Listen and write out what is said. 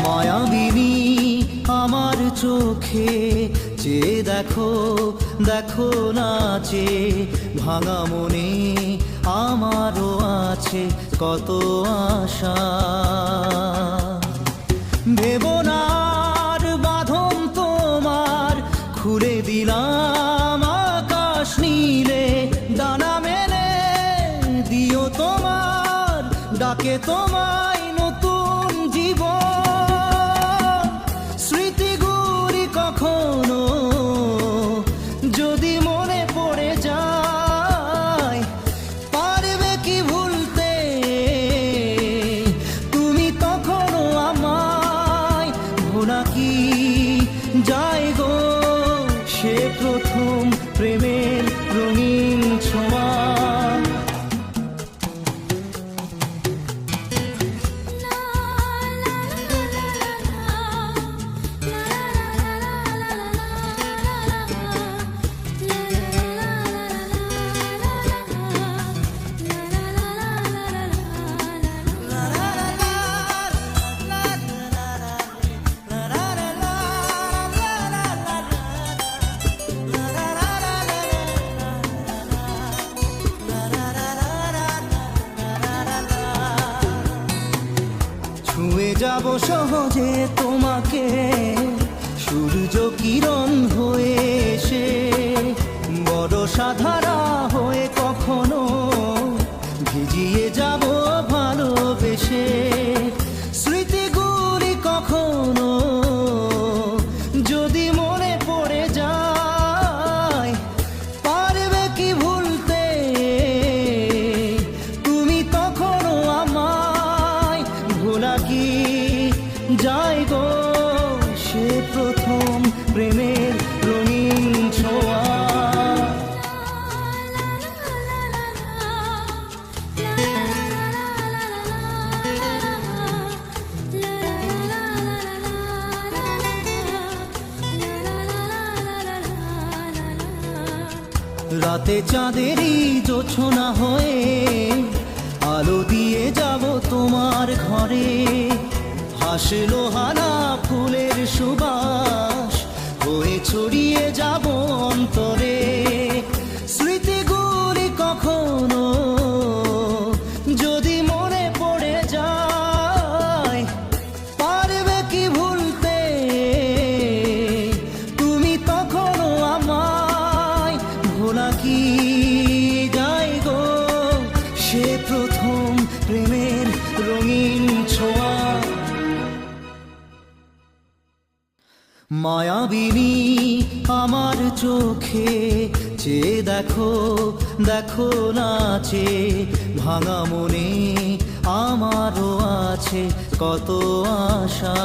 মায়াবিনী আমার চোখে চেয়ে দেখো দেখো নাচে ভাঙা মনে আমারও আছে কত আশা। ভেবনার বাঁধন তোমার খুলে দিলাম আকাশ নীলে, ডানা মেলে দিও তোমার ডাকে তোমায় নতুন জীবন। স্মৃতিগুলি কখনো যদি মনে পড়ে যায়, পারবে কি ভুলতে তুমি তখনও আমায়? ভোলা কি যায় গো সে প্রথম প্রেমের রঙিন ছোঁয়া। ছুঁয়ে যাব সহজে তোমাকে সূর্য কিরণ হয়ে এসে, বরষা ধারা হয়ে কখনো ভিজিয়ে যাব ভালোবেসে। স্মৃতিগুলি কখনো যদি মনে পড়ে যায়, পারবে কি ভুলতে তুমি তখনও আমায়? ভোলা কি যায় গো সে প্রথম প্রেমের রঙিন ছোঁয়া। রাতে চাঁদেরই জোছনা হয়ে আলো দিয়ে যাব তোমার ঘরে, হাসলো হানা ফুলের সুবাস হয়ে ছড়িয়ে যাব অন্তরে। স্মৃতিগুলি কখনো যদি মনে পড়ে যায়, পারবে কি ভুলতে তুমি তখনও আমায়? ভোলা কি যায় গো সে প্রথম প্রেমের রঙিন ছোঁয়া। মায়াবিনী আমার চোখে চেয়ে দেখো দেখো নাচে ভাঙা মনে আমারও আছে কত আশা।